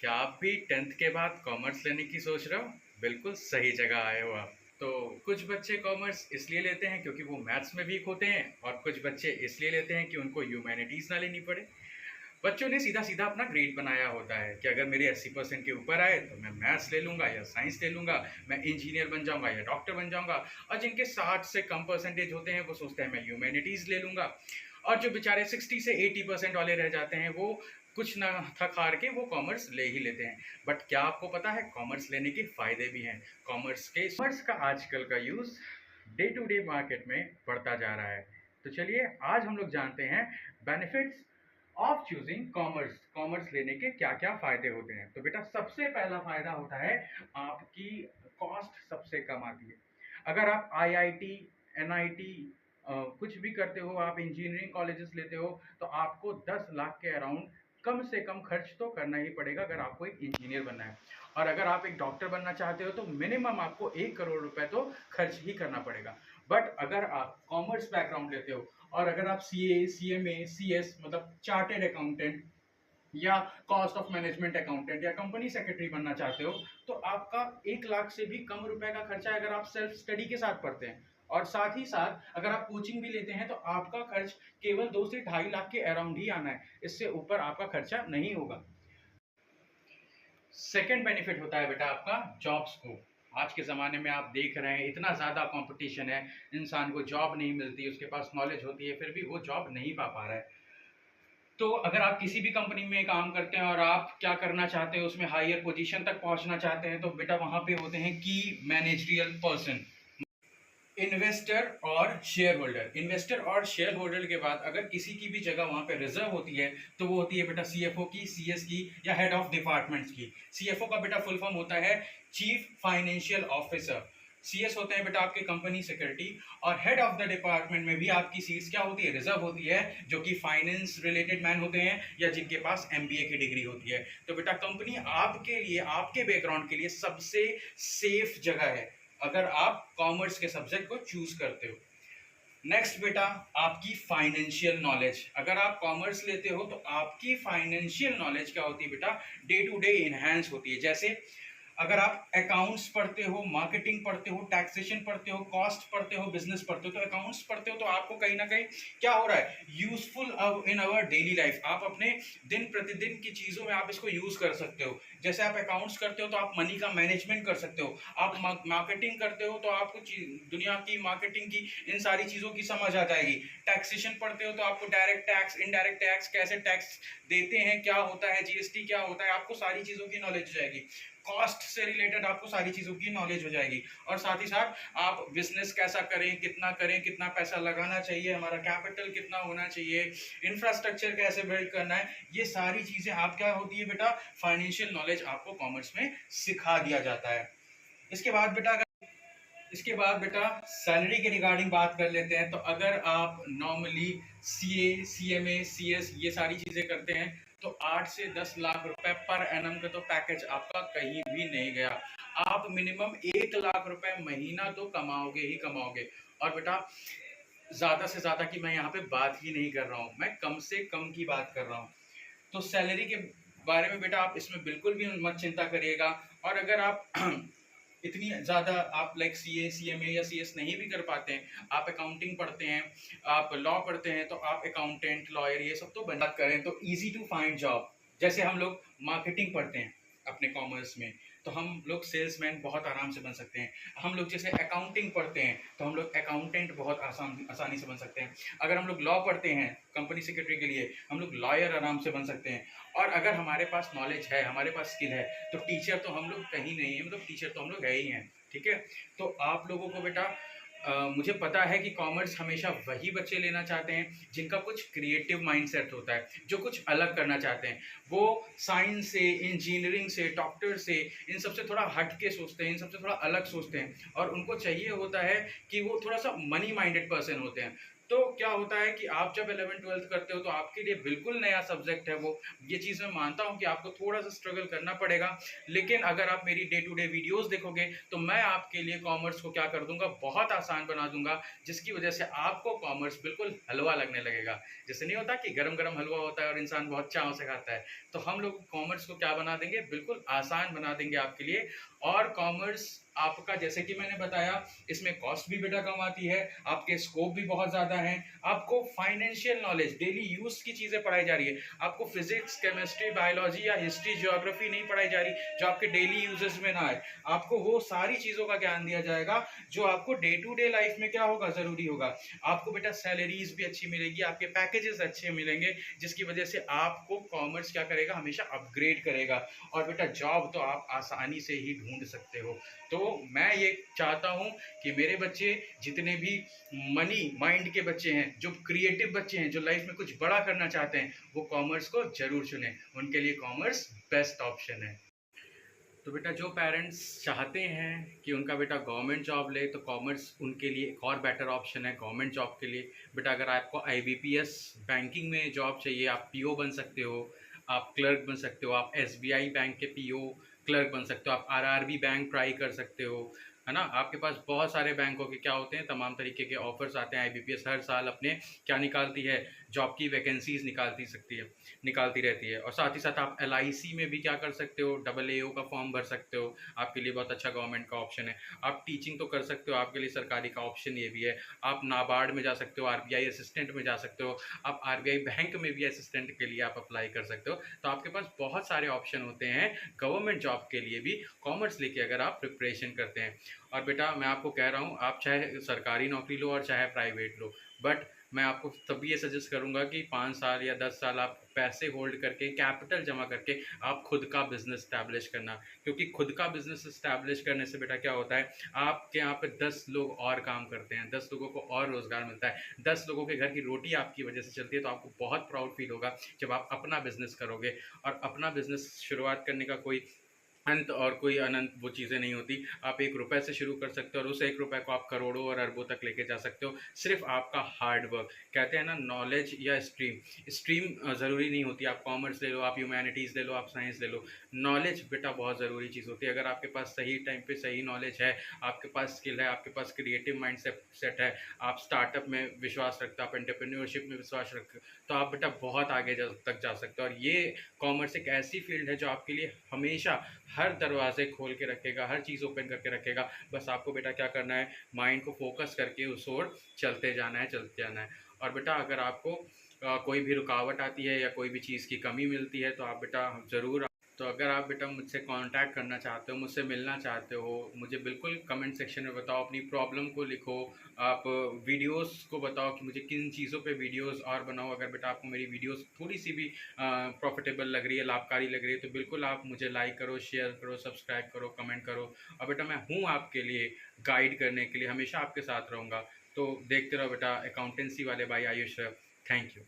क्या आप भी 10th के बाद कॉमर्स लेने की सोच रहे हो? बिल्कुल सही जगह आए हो आप। तो कुछ बच्चे कॉमर्स इसलिए लेते हैं क्योंकि वो मैथ्स में वीक होते हैं और कुछ बच्चे इसलिए लेते हैं कि उनको ह्यूमैनिटीज़ ना लेनी पड़े। बच्चों ने सीधा-सीधा अपना ग्रेड बनाया होता है कि अगर मेरे 80% के ऊपर आए तो मैं मैथ्स ले लूँगा या साइंस ले लूँगा, मैं इंजीनियर बन जाऊँगा या डॉक्टर बन जाऊँगा और जिनके 60 से कम परसेंटेज होते हैं वो सोचते हैं मैं ह्यूमैनिटीज़ ले लूँगा और जो बेचारे 60 से 80% वाले रह जाते हैं वो कुछ ना थक हार के वो कॉमर्स ले ही लेते हैं। बट क्या आपको पता है कॉमर्स लेने के फ़ायदे भी हैं? कॉमर्स का आजकल का use day to day market में बढ़ता जा रहा है। तो चलिए आज हम लोग जानते हैं benefits of choosing commerce. Commerce लेने के क्या क्या फायदे होते हैं। तो बेटा सबसे पहला फायदा होता है आपकी कॉस्ट सबसे कम आती है। अगर आप आईआईटी एनआईटी कुछ भी करते हो, आप इंजीनियरिंग कॉलेजेस लेते हो तो आपको 10 लाख के अराउंड कम से कम खर्च तो करना ही पड़ेगा अगर आपको एक इंजीनियर बनना है। और अगर आप एक डॉक्टर बनना चाहते हो तो मिनिमम आपको 1 करोड़ रुपए तो खर्च ही करना पड़ेगा। बट अगर आप कॉमर्स बैकग्राउंड लेते हो और अगर आप सीए, सीएमए, सीएस मतलब चार्टेड अकाउंटेंट या कॉस्ट ऑफ मैनेजमेंट अकाउंटेंट या कंपनी सेक्रेटरी बनना चाहते हो तो आपका 1 लाख से भी कम रुपए का खर्चा है अगर आप सेल्फ स्टडी के साथ पढ़ते हैं। और साथ ही साथ अगर आप कोचिंग भी लेते हैं तो आपका खर्च केवल 2 से 2.5 लाख के अराउंड ही आना है, इससे ऊपर आपका खर्चा नहीं होगा। सेकेंड बेनिफिट होता है बेटा आपका जॉब स्कोप। आज के ज़माने में आप देख रहे हैं इतना ज़्यादा कंपटीशन है, इंसान को जॉब नहीं मिलती, उसके पास नॉलेज होती है फिर भी वो जॉब नहीं पा पा रहा है। तो अगर आप किसी भी कंपनी में काम करते हैं और आप क्या करना चाहते हैं उसमें हायर पोजीशन तक पहुंचना चाहते हैं तो बेटा वहां पे होते हैं की मैनेजरियल पर्सन, इन्वेस्टर और शेयर होल्डर। इन्वेस्टर और शेयर होल्डर के बाद अगर किसी की भी जगह वहां पे रिजर्व होती है तो वो होती है बेटा सीएफओ की, सीएस की या हेड ऑफ डिपार्टमेंट्स की। सीएफओ का बेटा फुल फॉर्म होता है चीफ फाइनेंशियल ऑफिसर। सीएस होते हैं बेटा आपके कंपनी सेक्रेटरी और हेड ऑफ द डिपार्टमेंट में भी आपकी सीट्स क्या होती है, रिजर्व होती है, जो कि फाइनेंस रिलेटेड मैन होते हैं या जिनके पास एमबीए की डिग्री होती है। तो बेटा कंपनी आपके लिए, आपके बैकग्राउंड के लिए सबसे सेफ जगह है अगर आप कॉमर्स के सब्जेक्ट को चूज करते हो। नेक्स्ट बेटा आपकी फाइनेंशियल नॉलेज। अगर आप कॉमर्स लेते हो तो आपकी फाइनेंशियल नॉलेज क्या होती है बेटा, डे टू डे इनहेंस होती है। जैसे अगर आप अकाउंट्स पढ़ते हो, मार्केटिंग पढ़ते हो, टैक्सेशन पढ़ते हो, कॉस्ट पढ़ते हो, बिजनेस पढ़ते हो, तो अकाउंट्स पढ़ते हो तो आपको कहीं ना कहीं क्या हो रहा है, useful in our daily life. आप अपने दिन प्रतिदिन की चीज़ों में आप इसको यूज़ कर सकते हो। जैसे आप अकाउंट्स करते हो तो आप मनी का मैनेजमेंट कर सकते हो, आप मार्केटिंग करते हो तो आपको दुनिया की मार्केटिंग की इन सारी चीज़ों की समझ आ जाएगी। टैक्सेशन पढ़ते हो तो आपको डायरेक्ट टैक्स, इनडायरेक्ट टैक्स, कैसे टैक्स देते हैं, क्या होता है, जीएसटी क्या होता है, आपको सारी चीज़ों की नॉलेज हो जाएगी। कॉस्ट से रिलेटेड आपको सारी चीज़ों की नॉलेज हो जाएगी और साथ ही साथ आप बिजनेस कैसा करें, कितना पैसा लगाना चाहिए, हमारा कैपिटल कितना होना चाहिए, इंफ्रास्ट्रक्चर कैसे बिल्ड करना है, ये सारी चीज़ें आप क्या होती है बेटा, फाइनेंशियल नॉलेज आपको कॉमर्स में सिखा दिया जाता है। इसके बाद बेटा सैलरी के रिगार्डिंग बात कर लेते हैं। तो अगर आप नॉर्मली सीए, सीएमए, सीएस ये सारी चीज़ें करते हैं तो 8 से 10 लाख रुपए पर एनम का तो पैकेज आपका कहीं भी नहीं गया। आप मिनिमम 1 लाख रुपए महीना तो कमाओगे ही कमाओगे। और बेटा ज़्यादा से ज़्यादा की मैं यहाँ पे बात ही नहीं कर रहा हूँ, मैं कम से कम की बात कर रहा हूँ। तो सैलरी के बारे में बेटा आप इसमें बिल्कुल भी मत चिंता करिएगा। और अगर आप इतनी ज़्यादा आप लाइक सीए, सीएमए या सीएस नहीं भी कर पाते हैं, आप अकाउंटिंग पढ़ते हैं, आप लॉ पढ़ते हैं, तो आप अकाउंटेंट, लॉयर ये सब तो बन बात करें तो इजी टू फाइंड जॉब। जैसे हम लोग मार्केटिंग पढ़ते हैं अपने कॉमर्स में तो हम लोग सेल्समैन बहुत आराम से बन सकते हैं। हम लोग जैसे अकाउंटिंग पढ़ते हैं तो हम लोग अकाउंटेंट बहुत आसानी से बन सकते हैं। अगर हम लोग लॉ पढ़ते हैं कंपनी सेक्रेटरी के लिए, हम लोग लॉयर आराम से बन सकते हैं। और अगर हमारे पास नॉलेज है, हमारे पास स्किल है, तो टीचर तो हम लोग कहीं नहीं है, मतलब टीचर तो हम लोग है ही हैं। ठीक है, तो आप लोगों को बेटा मुझे पता है कि कॉमर्स हमेशा वही बच्चे लेना चाहते हैं जिनका कुछ क्रिएटिव माइंडसेट होता है, जो कुछ अलग करना चाहते हैं। वो साइंस से, इंजीनियरिंग से, डॉक्टर से, इन सबसे थोड़ा हट के सोचते हैं, इन सबसे थोड़ा अलग सोचते हैं और उनको चाहिए होता है कि वो थोड़ा सा मनी माइंडेड पर्सन होते हैं। तो क्या होता है कि आप जब 11th-12th करते हो तो आपके लिए बिल्कुल नया सब्जेक्ट है वो। ये चीज़ मैं मानता हूँ कि आपको थोड़ा-सा स्ट्रगल करना पड़ेगा, लेकिन अगर आप मेरी डे टू डे वीडियोज़ देखोगे तो मैं आपके लिए कॉमर्स को क्या कर दूँगा, बहुत आसान बना दूँगा, जिसकी वजह से आपको कॉमर्स बिल्कुल हलवा लगने लगेगा। जैसे नहीं होता कि गरम-गरम हलवा होता है और इंसान बहुत चाव से खाता है, तो हम लोग कॉमर्स को क्या बना देंगे, बिल्कुल आसान बना देंगे आपके लिए। और कॉमर्स आपका, जैसे कि मैंने बताया, इसमें कॉस्ट भी बेटा कम आती है, आपके स्कोप भी बहुत ज़्यादा हैं, आपको फाइनेंशियल नॉलेज, डेली यूज़ की चीज़ें पढ़ाई जा रही है, आपको फिजिक्स, केमिस्ट्री, बायोलॉजी या हिस्ट्री, ज्योग्राफी नहीं पढ़ाई जा रही जो आपके डेली यूजेस में ना आए। आपको वो सारी चीज़ों का ज्ञान दिया जाएगा जो आपको डे टू डे लाइफ में क्या होगा, ज़रूरी होगा। आपको बेटा सैलरीज भी अच्छी मिलेगी, आपके पैकेजेस अच्छे मिलेंगे, जिसकी वजह से आपको कॉमर्स क्या करेगा, हमेशा अपग्रेड करेगा। और बेटा जॉब तो आप आसानी से ही ढूंढ सकते हो। तो मैं ये चाहता हूँ कि मेरे बच्चे, जितने भी मनी माइंड के बच्चे हैं, जो क्रिएटिव बच्चे हैं, जो लाइफ में कुछ बड़ा करना चाहते हैं, वो कॉमर्स को जरूर चुनें। उनके लिए कॉमर्स बेस्ट ऑप्शन है। तो बेटा जो पेरेंट्स चाहते हैं कि उनका बेटा गवर्नमेंट जॉब ले, तो कॉमर्स उनके लिए एक और बेटर ऑप्शन है गवर्नमेंट जॉब के लिए। बेटा अगर आपको आईबीपीएस बैंकिंग में जॉब चाहिए, आप पीओ बन सकते हो, आप क्लर्क बन सकते हो, आप एसबीआई बैंक के पीओ क्लर्क बन सकते हो, आप आरआरबी बैंक ट्राई कर सकते हो, है ना। आपके पास बहुत सारे बैंकों के क्या होते हैं, तमाम तरीके के ऑफर्स आते हैं। आईबीपीएस हर साल अपने क्या निकालती है, जॉब की वैकेंसीज निकालती रहती है। और साथ ही साथ आप एलआईसी में भी क्या कर सकते हो, डबल एओ का फॉर्म भर सकते हो, आपके लिए बहुत अच्छा गवर्नमेंट का ऑप्शन है। आप टीचिंग तो कर सकते हो, आपके लिए सरकारी का ऑप्शन ये भी है। आप नाबार्ड में जा सकते हो, आरबीआई असिस्टेंट में जा सकते हो, आप आरबीआई बैंक में भी असिस्टेंट के लिए आप अप्लाई कर सकते हो। तो आपके पास बहुत सारे ऑप्शन होते हैं गवर्नमेंट जॉब के लिए भी, कॉमर्स लेके अगर आप प्रिपरेशन करते हैं। और बेटा मैं आपको कह रहा हूँ, आप चाहे सरकारी नौकरी लो और चाहे प्राइवेट लो, बट मैं आपको तभी ये सजेस्ट करूंगा कि 5 साल या 10 साल आप पैसे होल्ड करके, कैपिटल जमा करके आप खुद का बिजनेस स्टैब्लिश करना। क्योंकि खुद का बिजनेस स्टैब्लिश करने से बेटा क्या होता है, आपके यहाँ पे 10 लोग और काम करते हैं, 10 लोगों को और रोजगार मिलता है, 10 लोगों के घर की रोटी आपकी वजह से चलती है। तो आपको बहुत प्राउड फील होगा जब आप अपना बिजनेस करोगे। और अपना बिजनेस शुरुआत करने का कोई अंत और कोई अनंत वो चीज़ें नहीं होती। आप 1 रुपए से शुरू कर सकते हो और उस 1 रुपए को आप करोड़ों और अरबों तक लेके जा सकते हो, सिर्फ आपका हार्ड वर्क। कहते हैं ना, नॉलेज या स्ट्रीम ज़रूरी नहीं होती। आप कॉमर्स ले लो, आप ह्यूमैनिटीज़ ले लो, आप साइंस ले लो, नॉलेज बेटा बहुत ज़रूरी चीज़ होती है। अगर आपके पास सही टाइम पे सही नॉलेज है, आपके पास स्किल है, आपके पास क्रिएटिव माइंड सेट है, आप स्टार्टअप में विश्वास रखते हो, आप एंटरप्रेन्योरशिप में विश्वास रखते हो, तो आप बेटा बहुत आगे तक जा सकते हो। और ये कॉमर्स एक ऐसी फील्ड है जो आपके लिए हमेशा हर दरवाजे खोल के रखेगा, हर चीज़ ओपन करके रखेगा। बस आपको बेटा क्या करना है, माइंड को फोकस करके उस ओर चलते जाना है। और बेटा अगर आपको कोई भी रुकावट आती है या कोई भी चीज़ की कमी मिलती है, तो आप बेटा ज़रूर, तो अगर आप बेटा मुझसे कांटेक्ट करना चाहते हो, मुझसे मिलना चाहते हो, मुझे बिल्कुल कमेंट सेक्शन में बताओ, अपनी प्रॉब्लम को लिखो। आप वीडियोस को बताओ कि मुझे किन चीज़ों पे वीडियोस और बनाओ। अगर बेटा आपको मेरी वीडियोस थोड़ी सी भी प्रॉफिटेबल लग रही है, लाभकारी लग रही है, तो बिल्कुल आप मुझे लाइक करो, शेयर करो, सब्सक्राइब करो, कमेंट करो। और बेटा मैं हूँ आपके लिए गाइड करने के लिए, हमेशा आपके साथ रहूँगा। तो देखते रहो बेटा अकाउंटेंसी वाले भाई आयुष। Thank you.